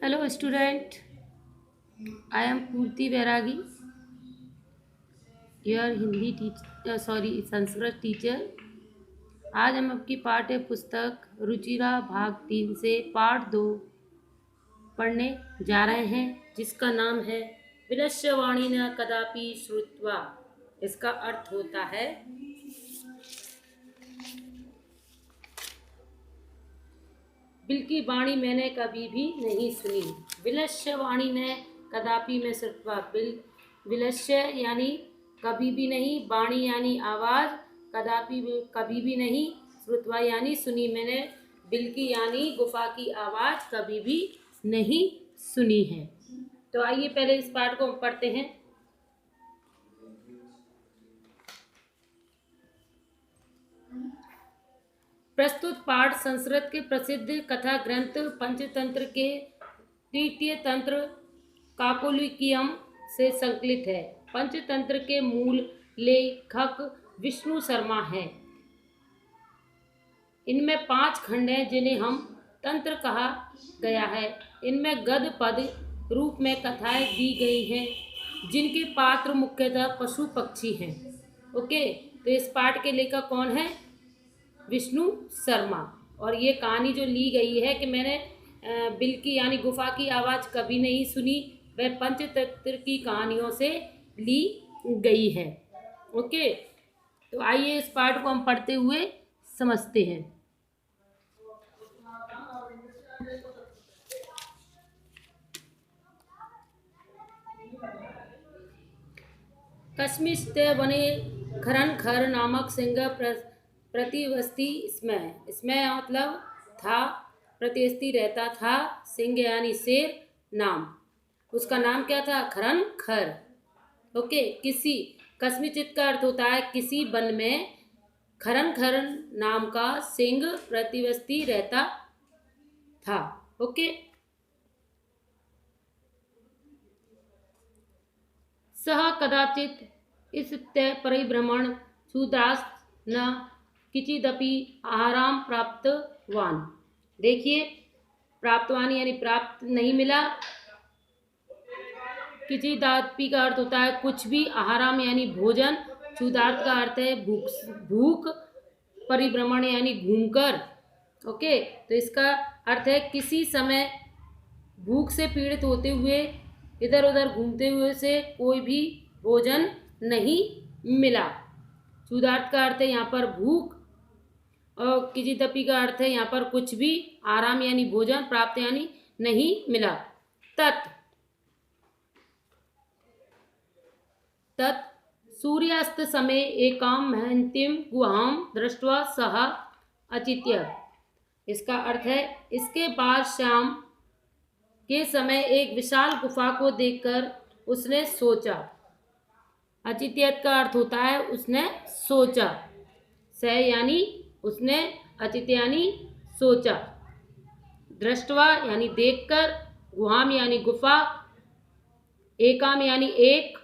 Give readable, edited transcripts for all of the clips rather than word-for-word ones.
Hello student, I am Purti Vairagi, your Hindi Sanskrit teacher. आज हम आपकी पाठ्य पुस्तक रुचिरा भाग 3 से पाठ 2 पढ़ने जा रहे हैं, जिसका नाम है विलस्यवाणी न कदापि श्रुत्वा। इसका अर्थ होता है बिल की वाणी मैंने कभी भी नहीं सुनी। विलस्य वाणी ने कदापि में श्रुत्वा। बिल विलस्य यानी कभी भी नहीं, वाणी यानी आवाज, कदापि कभी भी नहीं, श्रुत्वा यानी सुनी मैंने बिल की यानी गुफा की आवाज कभी भी नहीं सुनी है। तो आइए पहले इस पाठ को पढ़ते हैं। प्रस्तुत पाठ संस्कृत के प्रसिद्ध कथा ग्रंथ पंचतंत्र के तृतीय तंत्र काकोलिकियम से संकलित है। पंचतंत्र के मूल लेखक विष्णु शर्मा हैं। इनमें 5 खंड हैं जिन्हें हम तंत्र कहा गया है। इनमें गद पद रूप में कथाएं दी गई हैं, जिनके पात्र मुख्यतः पशु पक्षी हैं। ओके, तो इस पाठ के लेखक कौन है? विष्णु शर्मा। और ये कहानी जो ली गई है कि मैंने बिल की यानी गुफा की आवाज़ कभी नहीं सुनी, वह पंचतंत्र की कहानियों से ली गई है। ओके, तो आइए इस पाठ को हम पढ़ते हुए समझते हैं। कस्मिंश्चित् वने खरनखर नामक सिंह प्रतिवस्ती इसमें मतलब था, प्रतिवस्ती रहता था। सिंह यानी शेर, नाम उसका नाम क्या था? खरनखर। ओके, किसी कस्मिंश्चित् का अर्थ होता है किसी वन में खरनखर नाम का सिंह प्रतिवस्ती रहता था। ओके, सह कदाचित इस परिभ्रमण शूद्रास्त न किचिदपि आहाराम प्राप्तवान। देखिए, प्राप्तवान यानी प्राप्त नहीं मिला। किचिदापि का अर्थ होता है कुछ भी, आहाराम यानी भोजन, क्षुधार्त का अर्थ है भूख, परिभ्रमण यानी घूमकर। ओके, तो इसका अर्थ है किसी समय भूख से पीड़ित होते हुए, इधर उधर घूमते हुए से कोई भी भोजन नहीं मिला। क्षुधार्त का अर्थ है यहाँ पर भूख, और किचिदपि का अर्थ है यहाँ पर कुछ भी, आराम यानी भोजन, प्राप्त यानी नहीं मिला। तत् सूर्यास्त समय एकाम महंतीम गुहाम दृष्ट्वा सह अचित्य। इसका अर्थ है इसके बाद शाम के समय एक विशाल गुफा को देखकर उसने सोचा। अचित्यत का अर्थ होता है उसने सोचा। स यानी उसने, अचित्य यानी सोचा, दृष्टवा यानी देखकर, गुहाम यानी गुफा, एकाम यानी एक,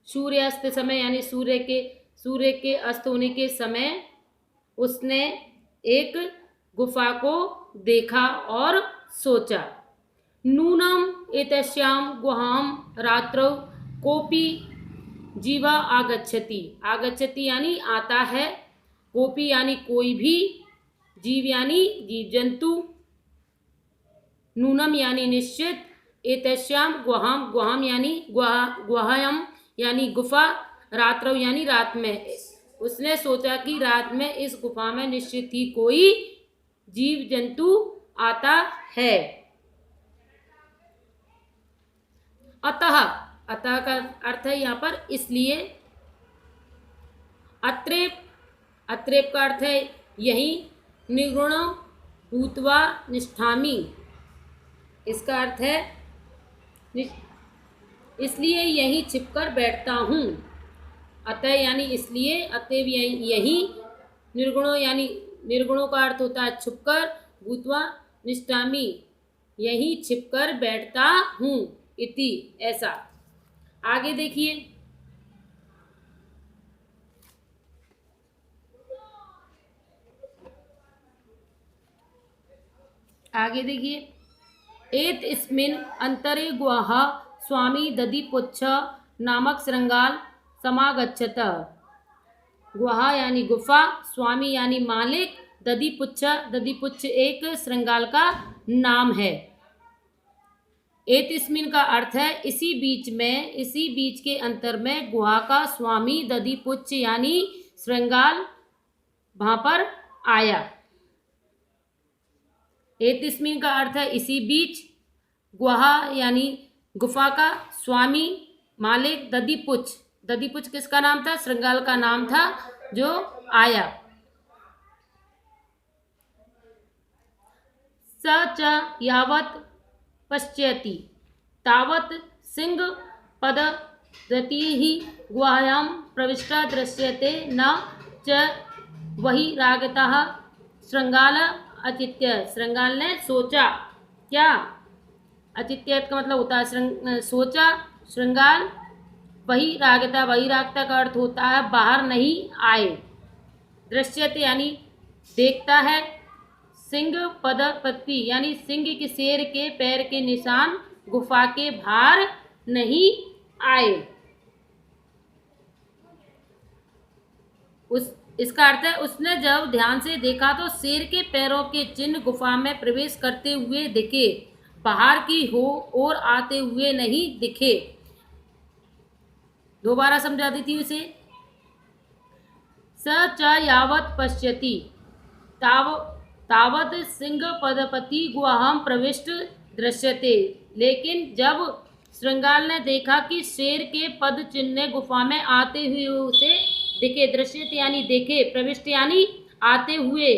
सूर्यास्त समय यानी सूर्य के अस्त होने के समय उसने एक गुफा को देखा और सोचा। नूनम एतस्याम गुहाम रात्रौ कोपी जीवा आगच्छति। आगच्छति यानी आता है, कोपी यानी कोई भी, जीव यानी जीव जंतु, नूनम यानी निश्चित, एतस्याम गुहाम, गुहाम यानी गुहायम यानी गुफा, रात्रौ यानी रात में। उसने सोचा कि रात में इस गुफा में निश्चित ही कोई जीव जंतु आता है। अतः, अतः का अर्थ है यहाँ पर इसलिए। अत्रेप, अत्रेप का अर्थ है यही, निर्गुण भूत्वा निष्ठामि। इसका अर्थ है इसलिए यही छिपकर बैठता हूँ। अतः यानी इसलिए, अतएव यही, निर्गुणों यानी निर्गुणों का अर्थ होता है छुपकर, भूत्वा निष्ठामि यही छिपकर बैठता हूँ, इति ऐसा। आगे देखिए, एत इस्मिन् अंतरे गुहा स्वामी दधिपुच्छ नामक श्रृंगाल समागच्छत। गुहा यानी गुफा, स्वामी यानी मालिक, दधिपुच्छ, दधिपुच्छ एक श्रृंगाल का नाम है। एतिस्मिन का अर्थ है इसी बीच में, इसी बीच के अंतर में गुहा का स्वामी दधिपुच्छ यानी श्रृंगाल वहां पर आया। एतिस्मिन का अर्थ है इसी बीच, गुहा यानी गुफा का, स्वामी मालिक, दधिपुच्छ, दधिपुच्छ किसका नाम था? श्रृंगाल का नाम था जो आया। स च यावत् पश्यति तावत् सिंह पदधतिः गुहायां प्रविष्टा दृश्यते न च वही रागतः श्रृंगाल अचित्य। श्रृंगाल ने सोचा, क्या? अचित्य का मतलब होता है सोचा, श्रृंगाल वही रागता, वही रागता का अर्थ होता है बाहर नहीं आए। दृश्यते यानी देखता है, सिंह पदपति यानी सिंह के शेर के पैर के निशान गुफा के बाहर नहीं आए। इसका अर्थ है उसने जब ध्यान से देखा तो शेर के पैरों के चिन्ह गुफा में प्रवेश करते हुए दिखे, बाहर की ओर आते हुए नहीं दिखे। दोबारा समझा देती उसे। स च यावत् पश्यति तावत् सिंह पदपति गुहां प्रविष्ट दृश्यते। लेकिन जब श्रृंगाल ने देखा कि शेर के पद चिन्ह गुफा में आते हुए उसे दिखे, दृश्यते यानी देखे, प्रविष्ट यानी आते हुए,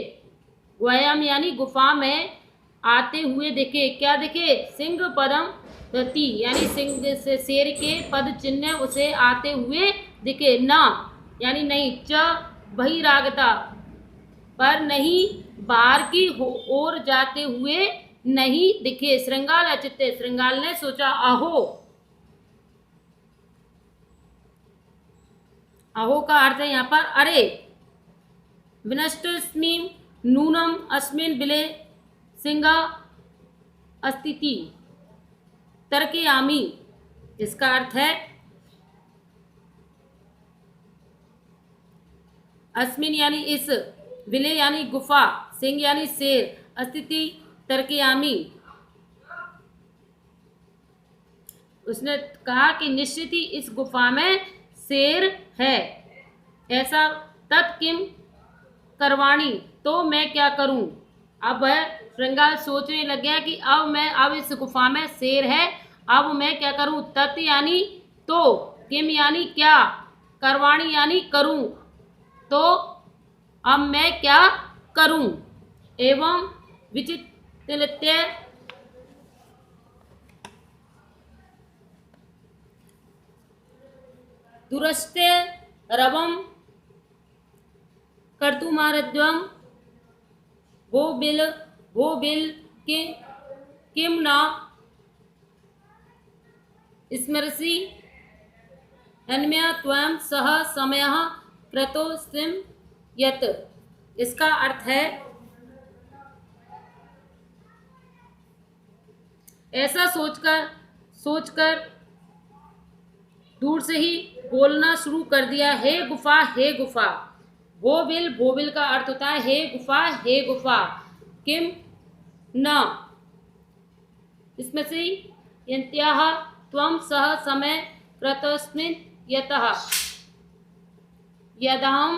गुहायाम यानी गुफा में आते हुए दिखे। क्या दिखे? सिंह पदम पति यानी सिंह से शेर के पद चिन्ह उसे आते हुए दिखे। न यानी नहीं, च वही रागता पर नहीं, बाहर की ओर जाते हुए नहीं दिखे। श्रृंगाल अचित्य, श्रृंगाल ने सोचा, अहो। अहो का अर्थ है यहाँ पर अरे। विनष्टस्मि नूनम अस्मिन् बिले सिंह अस्तिति तर्कयामि। इसका अर्थ है अस्मिन यानी इस, बिले यानी गुफा, सिंह यानी शेर, अस्तिति तर्कयामि। उसने कहा कि निश्चित ही इस गुफा में शेर है। ऐसा तत्किम करवाणी, तो मैं क्या करूं? अब वह श्रृंगाल सोचने लग गया कि अब इस गुफा में शेर है, अब मैं क्या करूं? तत् यानी तो, किम यानी क्या, करवाणी यानी करूं, तो अब मैं क्या करूं? एवं विचित्य दुरस्ते रवम कर्तुमारध्वम वो बिल के किम न स्मरसि अन्य त्वं सह समयः कृतोस्मिं यत्। इसका अर्थ है ऐसा सोचकर दूर से ही बोलना शुरू कर दिया, हे गुफा, हे गुफा। भोबिल का अर्थ होता है हे गुफा, हे गुफा। किम न इसमें से यन्त्याः त्वं सह समय कृतस्मिन् यतः यदहं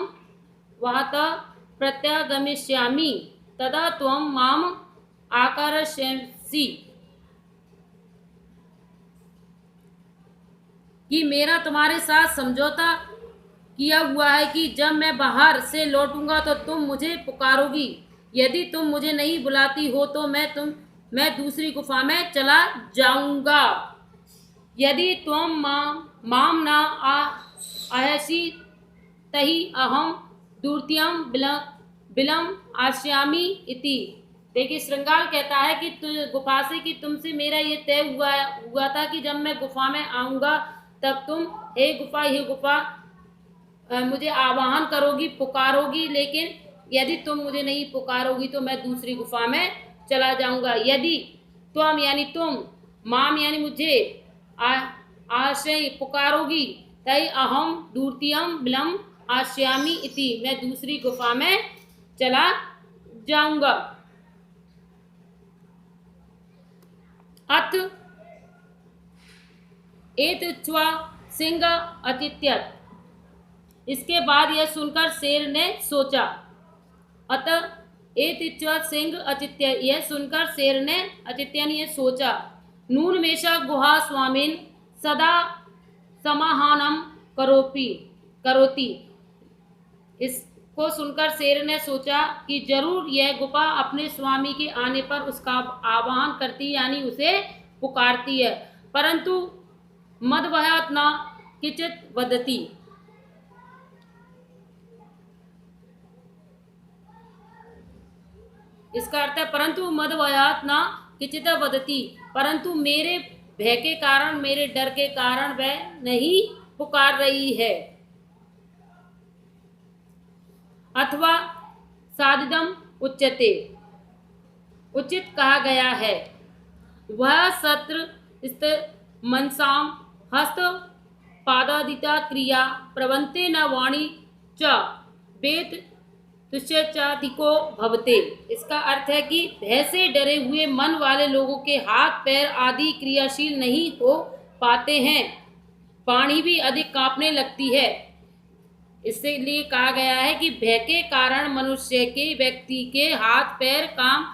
वातः प्रत्यागमिष्यामि तदा त्वं माम आकर्षयसि। कि मेरा तुम्हारे साथ समझौता किया हुआ है कि जब मैं बाहर से लौटूंगा तो तुम मुझे पुकारोगी। यदि तुम मुझे नहीं बुलाती हो तो मैं दूसरी गुफा में चला जाऊंगा। यदि तुम माम न आहसि तहि अहम दूरत्यम बिलम आश्यामी इति। देखिए श्रृंगाल कहता है कि गुफा से कि तुमसे मेरा ये तय हुआ था कि जब मैं गुफा में आऊंगा तब तुम हे गुफा मुझे आवाहन करोगी, पुकारोगी। लेकिन यदि तुम मुझे नहीं पुकारोगी तो मैं दूसरी गुफा में चला जाऊंगा। यदि त्वम यानी तुम, माम यानी मुझे, आशय पुकारोगी, तय अहम द्वितीयम बिलम आश्यामी इति, मैं दूसरी गुफा में चला जाऊंगा। अथ एतच्छ्वा सिंह अचित्यत, इसके बाद यह सुनकर शेर ने सोचा। अतः एतच्छ्वा सिंह अचित्य, यह सुनकर शेर ने अचित्य ने यह सोचा। नून मेषा गुहा स्वामिन सदा समाहानम करोति, इसको सुनकर शेर ने सोचा कि जरूर यह गुफा अपने स्वामी के आने पर उसका आवाहन करती यानी उसे पुकारती है, परंतु मदभयात् न किंचित वदति, इसका अर्थ है परंतु मदभयात् न किंचित वदति, परंतु मेरे भय के कारण, मेरे डर के कारण वह नहीं पुकार रही है। अथवा सादिदम उच्यते, उचित कहा गया है। वह सत्र मनसाम हस्त पादादिता क्रिया प्रवंते न वाणी च वेद तुष्यचाधिको भवते, इसका अर्थ है कि भय से डरे हुए मन वाले लोगों के हाथ पैर आदि क्रियाशील नहीं हो पाते हैं, वाणी भी अधिक कांपने लगती है। इसलिए कहा गया है कि भय के कारण मनुष्य के, व्यक्ति के हाथ पैर काम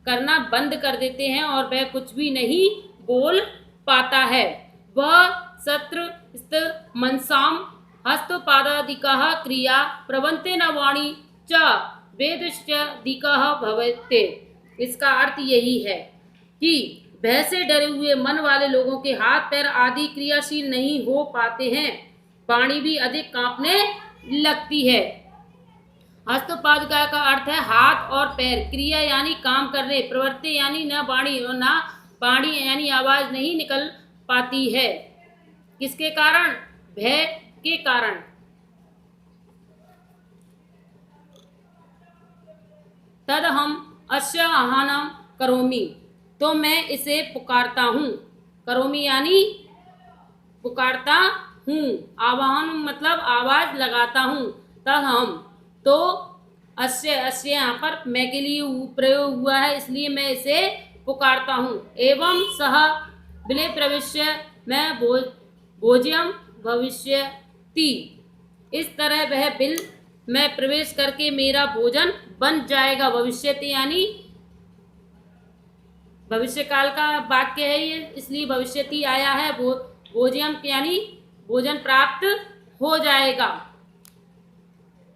करना बंद कर देते हैं और वह कुछ भी नहीं बोल पाता है। वह सत्र मनसाम हस्तपादादिकः क्रिया प्रवंते न वाणी च वेदश्चादिकः भवते, इसका अर्थ यही है कि भय से डरे हुए मन वाले लोगों के हाथ पैर आदि क्रियाशील नहीं हो पाते हैं, वाणी भी अधिक कांपने लगती है। हस्तपादिका का अर्थ है हाथ और पैर, क्रिया यानी काम करने, प्रवृत्ति यानी न वाणी और न वाणी यानी आवाज नहीं निकल पाती है। किसके कारण? भय के कारण। तद हम अस्य आह्वानं करोमि, तो मैं इसे पुकारता हूँ। करोमि यानी पुकारता हूँ, आवाहन मतलब आवाज लगाता हूँ। तद हम, तो अस्य यहाँ पर मैं के लिए प्रयोग हुआ है, इसलिए मैं इसे पुकारता हूँ। एवं सह बिले प्रविश्य मैं भोज्यम भविष्यति, इस तरह वह बिल में प्रवेश करके मेरा भोजन बन जाएगा। भविष्यति यानी भविष्य काल का वाक्य है ये, इसलिए भविष्यति आया है। भोज्यम यानी भोजन प्राप्त हो जाएगा।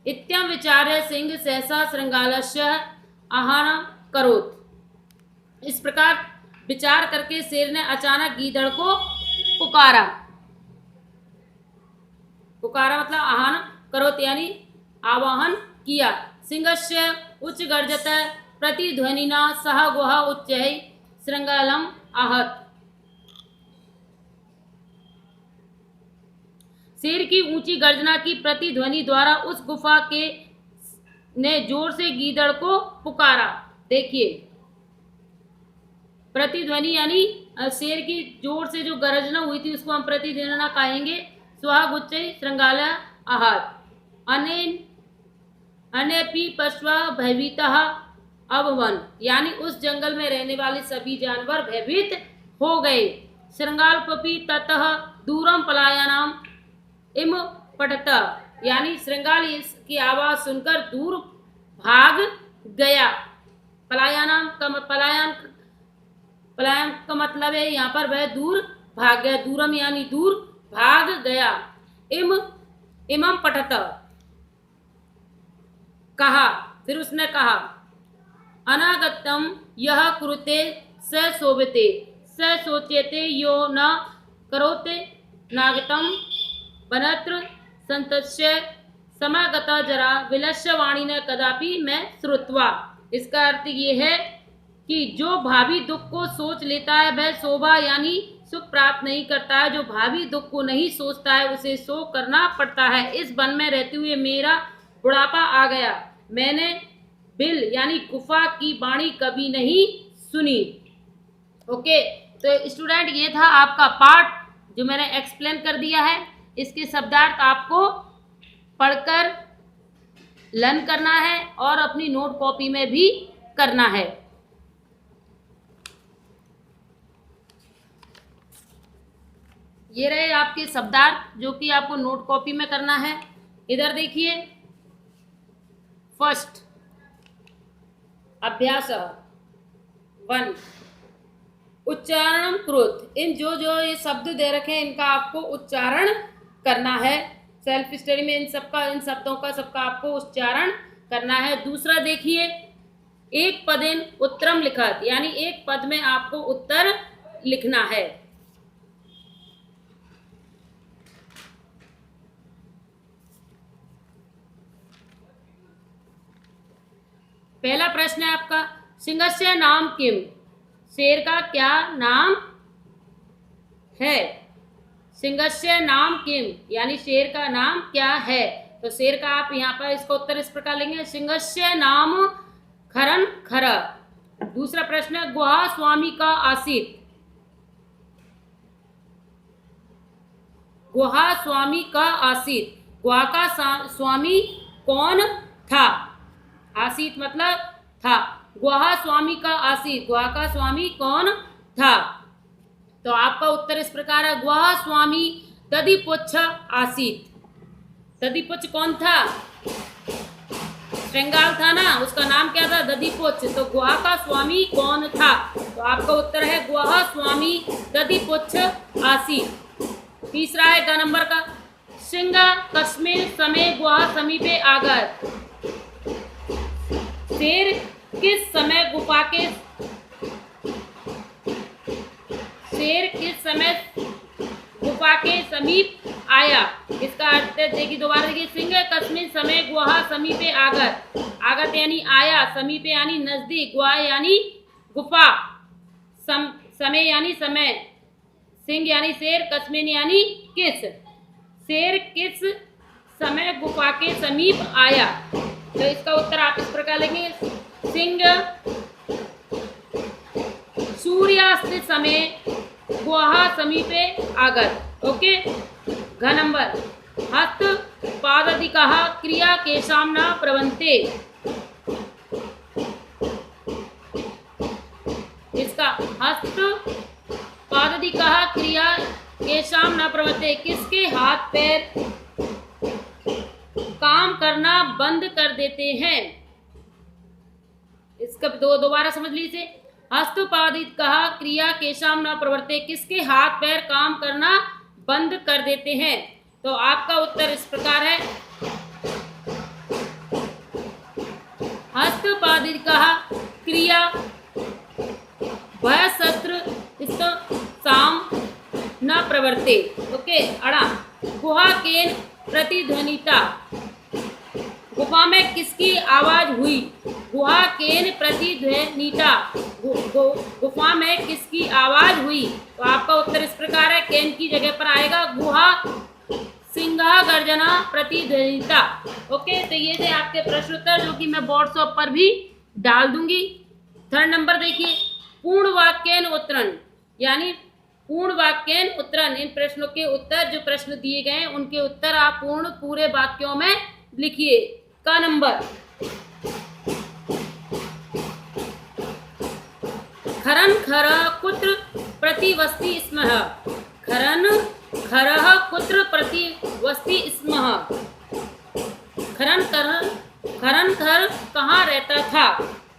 इत्यं विचार्य सिंह सहसा श्रृंगालस्य आहारं करोत्, इस प्रकार विचार करके शेर ने अचानक गीदड़ को पुकारा। पुकारा मतलब आहान करोत यानी आवाहन किया। सिंहस्य उच्च गर्जत प्रतिध्वनिना सह गुहा उच्चैः श्रृंगालम आहत, शेर की ऊंची गर्जना की प्रतिध्वनि द्वारा उस गुफा के ने जोर से गीदड़ को पुकारा। देखिए, प्रतिध्वनि यानी शेर की जोर से जो गर्जना हुई थी उसको हम प्रतिध्वनि कहेंगे। स्वागुच्च श्रृंगाल आहत, अनेपि पशवा भयभीतः अभवन, यानी उस जंगल में रहने वाले सभी जानवर भयभीत हो गए। श्रृंगालपपि ततः दूरम पलायनम इम पटत, यानी श्रृंगाल की आवाज सुनकर दूर भाग गया। पलायन का मतलब है यहाँ पर वह दूर भाग गया। दूरम यानी दूर भाग गया। इमम पठत, कहा, फिर उसने कहा, अनागतम यह कुरुते स शोभते स सोचेते यो न करोते नागतम वनत्र संतस्य समागता जरा विलस्य वाणी न कदापि मैं श्रुत्वा। इसका अर्थ ये है कि जो भावी दुख को सोच लेता है वह शोभा यानी सुख प्राप्त नहीं करता है। जो भावी दुख को नहीं सोचता है उसे शोक करना पड़ता है। इस वन में रहते हुए मेरा बुढ़ापा आ गया। मैंने बिल यानी गुफा की वाणी कभी नहीं सुनी। ओके, तो स्टूडेंट ये था आपका पार्ट जो मैंने एक्सप्लेन कर दिया है। इसके शब्दार्थ आपको पढ़कर लर्न करना है और अपनी नोट कॉपी में भी करना है। ये रहे आपके शब्दार्थ जो कि आपको नोट कॉपी में करना है। इधर देखिए, फर्स्ट अभ्यास 1 उच्चारण कृत। इन जो ये शब्द दे रखे हैं इनका आपको उच्चारण करना है। सेल्फ स्टडी में इन शब्दों का सबका आपको उच्चारण करना है। दूसरा देखिए, एक पदेन उत्तरम लिखत, यानी एक पद में आपको उत्तर लिखना है। पहला प्रश्न है आपका, सिंहस्य नाम किम, शेर का क्या नाम है। सिंहस्य नाम किम यानी शेर का नाम क्या है। तो शेर का आप यहाँ पर इसका उत्तर इस प्रकार लेंगे, सिंहस्य नाम खरन खर। दूसरा प्रश्न है, गुहा स्वामी का आसित, गुहा स्वामी का आसित, गुहा का स्वामी कौन था। आसित मतलब था। गुहा स्वामी का आसित, गुहा का स्वामी कौन था। तो आपका उत्तर इस प्रकार है, गुहा स्वामी दधिपुच्छ आसित। दधिपुच्छ कौन था, श्रृंगार था ना, उसका नाम क्या था, दधिपुच्छ। तो गुहा का स्वामी कौन था। तो आपका उत्तर है गुहा स्वामी दधिपुच्छ आसित। तीसरा है ग नंबर का, सिंह कस्मिन समय गुहा समीपे आगत, शेर किस समय गुफा के, शेर किस समय गुफा के समीप आया। इसका अर्थ देखिए, दोबारा देखिए, सिंह कस्मिन समय गुहा समीपे आगत। आगत यानी आया, समीपे यानी नजदीक, गुहा यानी गुफा, समय यानी समय, सिंह यानी शेर, कस्मिन यानी किस, शेर किस समय गुफा के समीप आया। तो इसका उत्तर आप इस प्रकार लेंगे, सिंह सूर्यास्त समय गुहा समीपे आगत। ओके, घ नंबर, हस्त पाददिकः क्रिया केषां न प्रवन्ते। इसका हस्त पाददिकः क्रिया केषां न प्रवन्ते, किसके हाथ पैर काम करना बंद कर देते हैं। इसका दोबारा समझ लीजिए, हस्तपादिकः क्रिया केषां न प्रवर्ते, किसके हाथ पैर काम करना बंद कर देते हैं। तो आपका उत्तर इस प्रकार है, हस्तपादिकः क्रिया वह शस्त्र साम न प्रवर्ते। ओके, अड़ा गुहा केन प्रतिध्वनिता, गुफा में किसकी आवाज हुई। गुहा केन प्रतिध्वनिता, गुफा में किसकी आवाज हुई। तो आपका उत्तर इस प्रकार है, केन की जगह पर आएगा गुहा सिंहा गर्जना प्रतिध्वनिता। ओके, तो ये थे आपके प्रश्न उत्तर जो कि मैं व्हाट्सएप पर भी डाल दूंगी। थर्ड नंबर देखिए, पूर्ण वाक्यन उत्तरण, यानी पूर्ण वाक्यन उत्तरण। इन प्रश्नों के उत्तर, जो प्रश्न दिए गए हैं उनके उत्तर आप पूरे वाक्यों में लिखिए। का नंबर, खरन खर कुत्र प्रतिवस्ति स्मः, खरन खरः कुत्र प्रतिवस्ति स्मः, खरन खर कहाँ रहता था,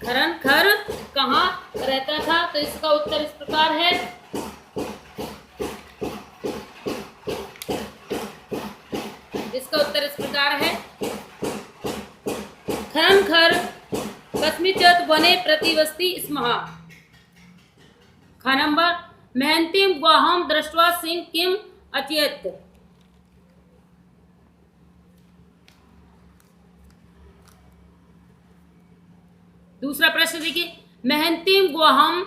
खरन खर कहाँ रहता था। तो इसका उत्तर इस प्रकार है, इसका उत्तर इस प्रकार है, खरन खर कस्मिंश्चित् वने प्रतिवसति स्मः। ख नंबर, महन्तीं गुहां दृष्ट्वा सिंह किम अचियत। दूसरा प्रश्न देखिए, महन्तीं गुहां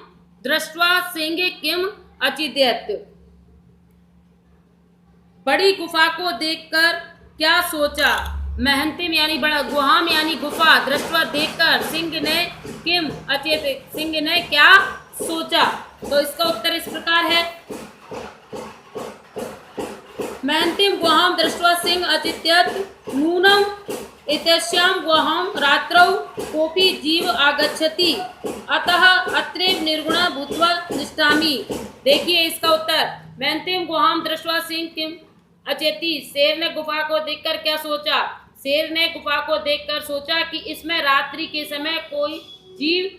दृष्ट्वा सिंह किम अचियत, बड़ी गुफा को देखकर क्या सोचा। महंतिम यानी बड़ा, गुहाम यानी गुफा, दृष्टवा देखकर, सिंह ने किम अचेत, सिंह ने क्या सोचा। तो इसका उत्तर इस प्रकार है, महन्तीं गुहां दृष्ट्वा सिंह अचित्यत नूनम एतस्यां गुहां रात्रौ कोऽपि जीव आगच्छति अतः अत्रैव निर्गुणः भूत्वा तिष्ठामि। देखिए इसका उत्तर, महन्तीं गुहां दृष्ट्वा सिंह किम अचेति। शेर ने गुफा को देखकर क्या सोचा? शेर ने गुफा को देखकर सोचा कि इसमें रात्रि के समय कोई जीव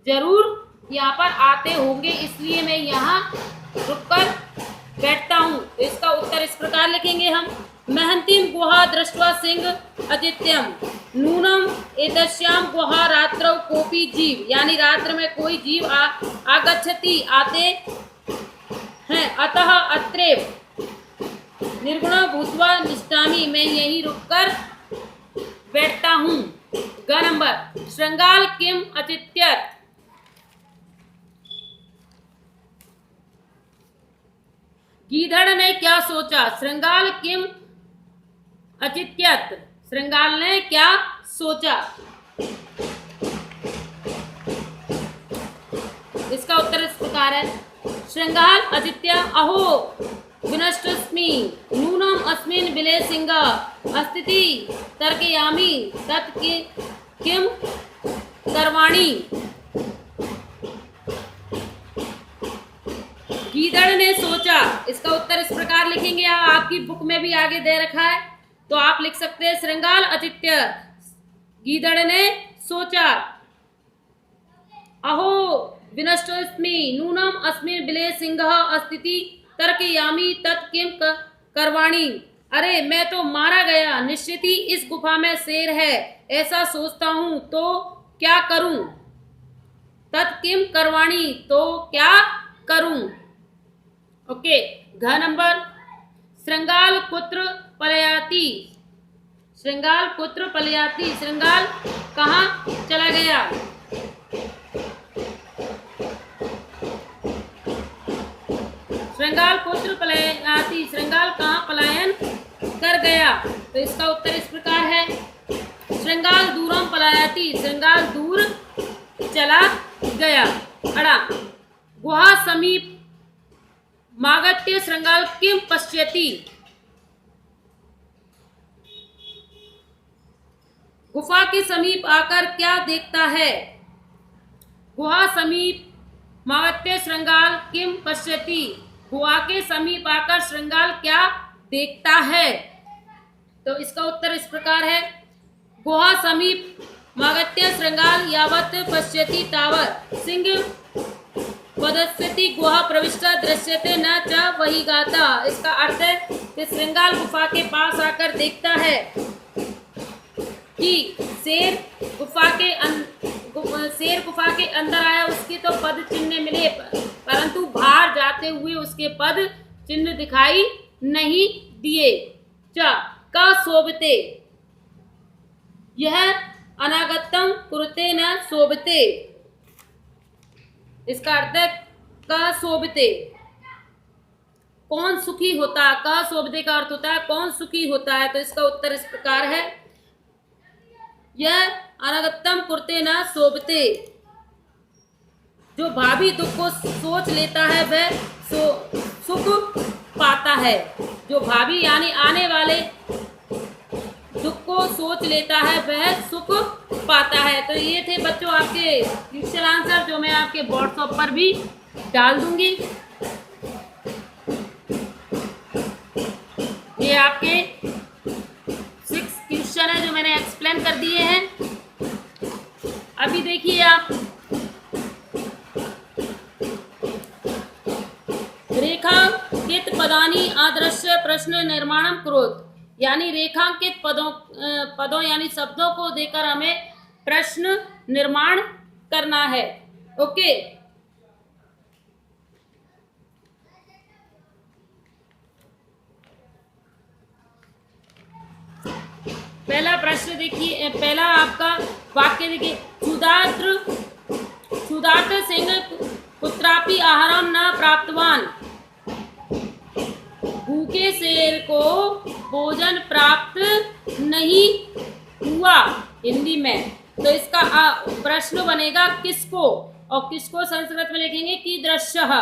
जरूर यहाँ पर आते होंगे, इसलिए मैं यहाँ रुककर बैठता हूँ। तो इसका उत्तर इस प्रकार लिखेंगे हम, महन्तीं गुहा दृष्ट्वा सिंह अचित्यम नूनम एतस्यां गुहा रात्रौ कोऽपि जीव, यानी रात्र में कोई जीव आगच्छति आते हैं, अतः अत्रैव निर्गुण भूत्वा निष्ठामि, मैं यहीं रुककर बैठता हूँ। ग नंबर, श्रृंगाल किम अचित्यत। गीधड़ ने क्या सोचा? श्रृंगाल किम अचित्यत, श्रृंगाल ने क्या सोचा? इसका उत्तर इस प्रकार है, श्रृंगाल अचित्य अहो विनष्टस्मि नूनम अस्मिन् बिले सिंह अस्तिति तर्कयामि तत् किम करवाणी। गीदड़ ने सोचा, इसका उत्तर इस प्रकार लिखेंगे, आपकी बुक में भी आगे दे रखा है तो आप लिख सकते हैं, श्रृंगाल अचित्य गीदड़ ने सोचा, अहो विनष्टस्मि नूनम अस्मिन् बिले सिंह अस्तिति तर्कयामि तत् किम करवाणी। अरे मैं तो मारा गया, निश्चित ही इस गुफा में शेर है, ऐसा सोचता हूं, तो क्या करूं? तत् किम करवाणी, तो क्या करूं? ओके। घ नंबर, श्रृंगाल पुत्र पलयाति। श्रृंगाल पुत्र पलयाति, श्रृंगाल कहाँ चला गया? श्रृंगाल पुत्र पलयाति, श्रृंगाल कहाँ पलायन कर गया? तो इसका उत्तर इस प्रकार है, श्रृंगाल दूरम पलायति, श्रृंगाल दूर चला गया। अड़ा, गुहा समीप मागत्य श्रृंगाल किम पश्यति। गुफा के समीप आकर क्या देखता है? गुहा समीप मागत्य श्रृंगाल किम पश्यति, गुहा के समीप आकर श्रृंगाल क्या देखता है? तो इसका उत्तर इस प्रकार है, गुहा समीप मागत्य श्रृंगाल यावत् पश्यति तावत् सिंह वदस्यति गुहा प्रविष्टा दृश्यते न च वही गाता। इसका अर्थ है कि श्रृंगाल गुफा के पास आकर देखता है कि शेर गुफा के अंदर आया, उसके तो पद चिन्ह मिले, परंतु बाहर जाते हुए उसके पद चिन्ह दिखाई नहीं दिए। च का शोभते, यह अनागतम कुरुते न शोभते। इसका अर्थ है का शोभते, कौन सुखी होता। का शोभते का अर्थ होता है कौन सुखी होता है। तो इसका उत्तर इस प्रकार है, यह अनागतम कुरुते न शोभते, जो भावी दुख को सोच लेता है वह सुख पाता है। जो भावी यानी आने वाले दुख को सोच लेता है वह सुख पाता है। तो ये थे बच्चों आपके क्वेश्चन आंसर, जो मैं आपके व्हाट्सएप पर भी डाल दूंगी। ये आपके 6 क्वेश्चन है जो मैंने एक्सप्लेन कर दिए हैं। अभी देखिए आप, रेखांकित पदानि आदर्श प्रश्न निर्माणम करोत, यानी रेखांकित पदों यानी शब्दों को देकर हमें प्रश्न निर्माण करना है। ओके, पहला प्रश्न देखिए, पहला आपका वाक्य देखिए, क्षुधार्त सिंह कुत्रापि आहारम न प्राप्तवान, भूखे शेर को भोजन प्राप्त नहीं हुआ हिंदी में। तो इसका प्रश्न बनेगा किसको, और किसको संस्कृत में लिखेंगे कीदृशः,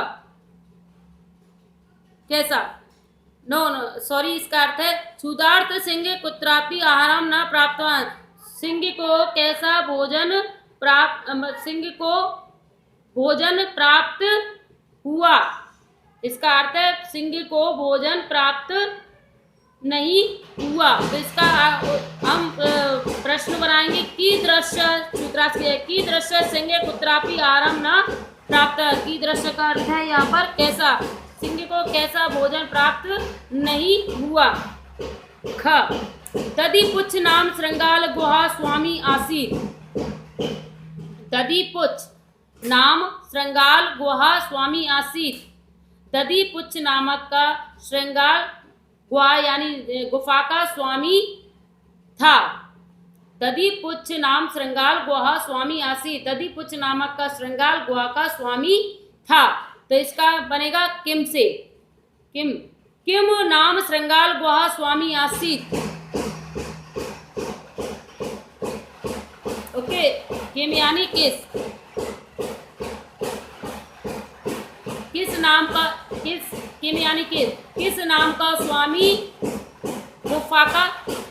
कैसा। नो नो सॉरी, इसका अर्थ है क्षुधार्त सिंह कुत्रापि आहारम न प्राप्तवान, सिंह को कैसा भोजन प्राप्त, सिंह को भोजन प्राप्त हुआ। इसका अर्थ है सिंह को भोजन प्राप्त नहीं हुआ। तो इसका हम प्रश्न बनाएंगे कीदृश, कीदृश सिंह कुत्रापि आहारम न प्राप्त। कीदृश का अर्थ है यहाँ पर कैसा, सिंह को कैसा भोजन प्राप्त नहीं हुआ। ख दधिपुच्छ नाम श्रृंगाल गुहा स्वामी आसीत, दधिपुच्छ नाम श्रृंगाल गुहा स्वामी आसीत। दधिपुच्छ नामक का श्रृंगाल गुहा यानी गुफा का स्वामी था। दधिपुच्छ नाम श्रृंगाल गुहा स्वामी आसीत, दधिपुच्छ नामक का श्रृंगाल गुहा का स्वामी था। तो इसका बनेगा किम से, किम किम नाम श्रृंगाल गुहा स्वामी आसीत। ओके, किम यानी किस, किस नाम का, किस, किम यानी किस नाम का स्वामी गुफा का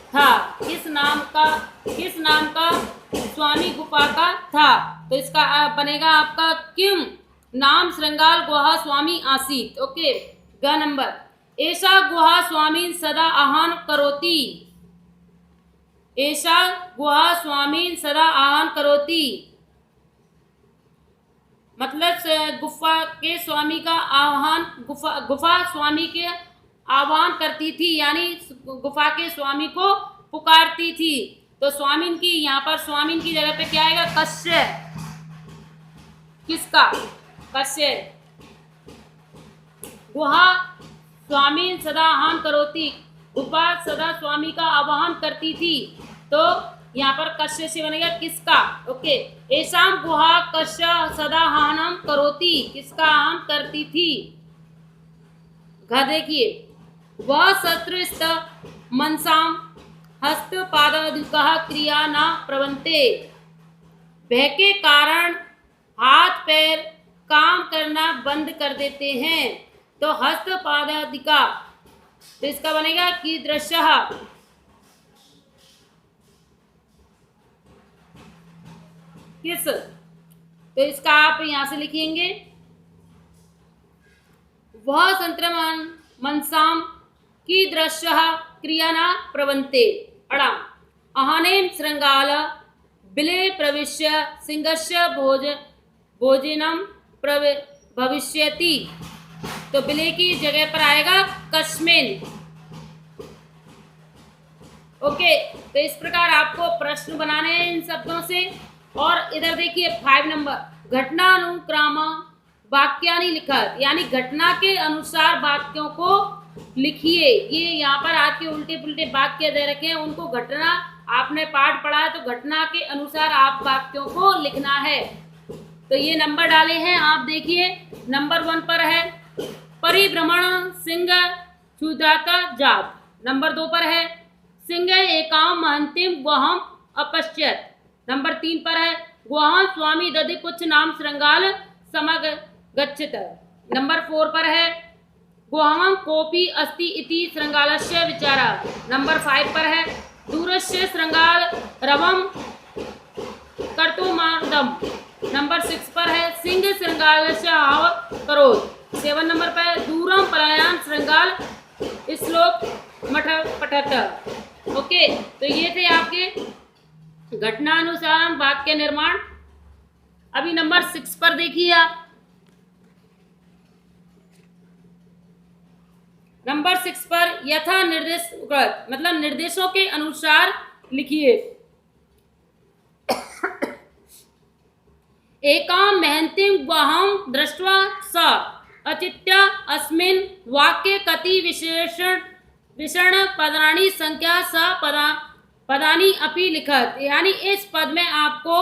था, किस नाम का स्वामी गुफा का था। तो इसका बनेगा आपका किम नाम श्रृंगाल गुहा स्वामी आसीत। ओके, ग नंबर एषा गुहा स्वामी सदा आहान करोति, एषा गुहा स्वामी सदा आहान करोति, मतलब गुफा के स्वामी का आह्वान, गुफा स्वामी के आह्वान करती थी, यानी गुफा के स्वामी को पुकारती थी। तो स्वामीन की, यहाँ पर स्वामीन की जगह पे क्या आएगा, कस्य, किसका, कस्य। गुहा स्वामी सदा आह्वान करोति, गुफा सदा स्वामी का आह्वान करती थी। तो यहाँ पर कस्य से बनेगा किसका। ओके, एसाम गुहा कस्य सदा आह्वानम करोति, किसका आह्वान करती थी। घ देखिए, वह शत्रुस्त मनसाम हस्तपादादिकः क्रिया न प्रवन्ते, भय के कारण हाथ पैर काम करना बंद कर देते हैं। तो हस्तपादादिका, तो इसका बनेगा कीदृशः, किस। तो इसका आप यहां से लिखेंगे वह संत्रमण मनसाम कीदृशः क्रिया न प्रवन्ते। अड़ा अहनेन श्रृंगाल बिले प्रविश्य सिंहस्य भोजनम भविष्यति। तो बिले की जगह पर आएगा कस्मिन। ओके, तो इस प्रकार आपको प्रश्न बनाने हैं इन शब्दों से। और इधर देखिए 5 नंबर घटनानुक्राम वाक्यानि लिखत, यानी घटना के अनुसार वाक्यों को लिखिए। ये यहाँ पर आपके उल्टे पुल्टे वाक्य दे रखे हैं, उनको घटना, आपने पाठ पढ़ा है तो घटना के अनुसार आप वाक्यों को लिखना है। तो ये नंबर डाले हैं आप देखिए। नंबर 1 पर है परिभ्रमण सिंह क्षुधाता जात। नंबर 2 पर है सिंह एकाम महंतिम गुहाम अपश्यत। नंबर 3 पर है गुहाम स्वामी दधिपुच्छ नाम श्रृंगाल समगच्छत। नंबर 4 पर है गुहाम कोपी अस्ति इति श्रृंगालस्य विचारा। नंबर 5 पर है दूरस्य श्रृंगाल रवम कर्तुमादम। नंबर 6 पर है सिंह श्रृंगालस्य हाव करोत। 7 नंबर पर है दूरम पलायन श्रृंगाल श्लोक मठ पठत। ओके, तो ये थे आपके घटनानुसार वाक्य निर्माण। अभी नंबर 6 पर देखिए आप। नंबर 6 पर यथा निर्देश, मतलब निर्देशों के अनुसार लिखिए। एकाम महंतिम गुहाम दृष्ट्वा स अचित्य अस्मिन् वाक्ये कति विशेषण पदानि संख्या स पदानि अपि लिखत। यानी इस पद में आपको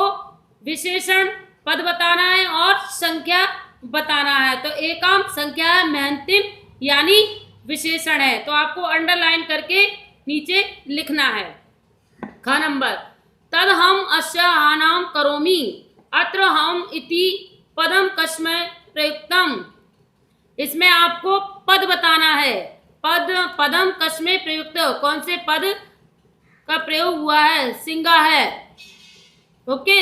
विशेषण पद बताना है और संख्या बताना है। तो एकाम संख्या है, महंतिम यानी विशेषण है, तो आपको अंडरलाइन करके नीचे लिखना है। ख नंबर तद हम अस्य हानाम करोमि, अत्र हम इति पदम कस्मै प्रयुक्तम, इसमें आपको पद बताना है। पदम कस्मै प्रयुक्त, कौन से पद का प्रयोग हुआ है? सिंगा है। ओके,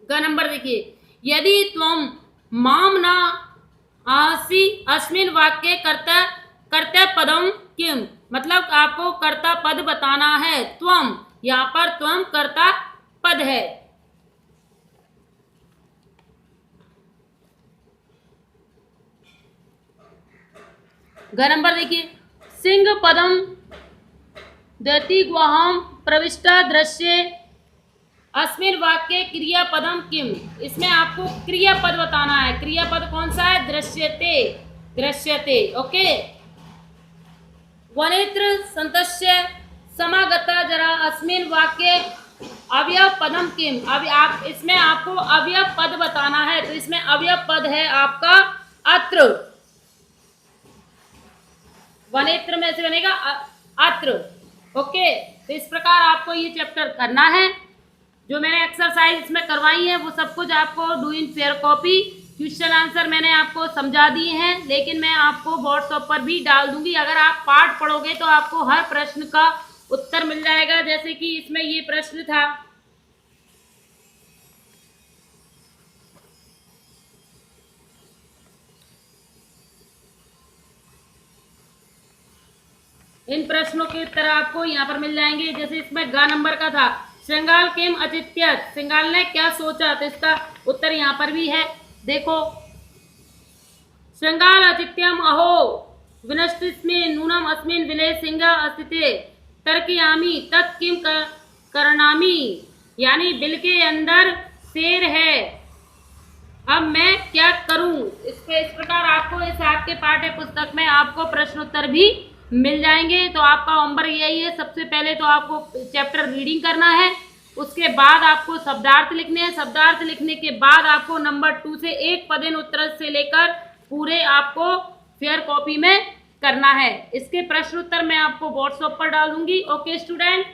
का नंबर देखिए, यदि त्वम माम न आसी अस्मिन वाक्य कर्ता पदम किम, मतलब आपको कर्ता पद बताना है। त्वम, यहाँ पर त्वम कर्ता पद है। ग नंबर देखिए, सिंह पदम दति गुहाम प्रविष्टा दृश्य अस्मिन वाक्य क्रियापदम किम, इसमें आपको क्रियापद बताना है। क्रियापद कौन सा है? दृश्यते, दृश्यते। ओके, वनेत्र संतस्य समागता जरा अस्मिन वाक्य अवयव पदम किम, अब आप इसमें आपको अवयव पद बताना है, तो इसमें अवयव पद है आपका अत्र। वनेत्र में से बनेगा अत्र। ओके, तो इस प्रकार आपको ये चैप्टर करना है। जो मैंने एक्सरसाइज इसमें करवाई है वो सब कुछ आपको do in fair copy, question answer मैंने आपको समझा दिए हैं, लेकिन मैं आपको व्हाट्सएप पर भी डाल दूंगी। अगर आप पाठ पढ़ोगे तो आपको हर प्रश्न का उत्तर मिल जाएगा। जैसे कि इसमें ये प्रश्न था, इन प्रश्नों के उत्तर आपको यहाँ पर मिल जाएंगे। जैसे इसमें ग नंबर का था, श्रृंगाल किम अचित्यत, श्रृंगाल ने क्या सोचा, तो इसका उत्तर यहाँ पर भी है। देखो, श्रृंगाल अचित्यम अहो विनष्टिस्मिन् नूनम अस्मिन् विले सिंह अस्तिते तर्कयामि तत् किम करणामि, यानी बिल के अंदर शेर है, अब मैं क्या करूं। इस प्रकार आपको इस आपके पाठ्य पुस्तक में आपको प्रश्न उत्तर भी मिल जाएंगे। तो आपका होमवर्क यही है, सबसे पहले तो आपको चैप्टर रीडिंग करना है, उसके बाद आपको शब्दार्थ लिखने हैं। शब्दार्थ लिखने के बाद आपको नंबर 2 से एक पदेन उत्तर से लेकर पूरे आपको फेयर कॉपी में करना है। इसके प्रश्न उत्तर मैं आपको व्हाट्सएप पर डाल दूंगी। Okay student.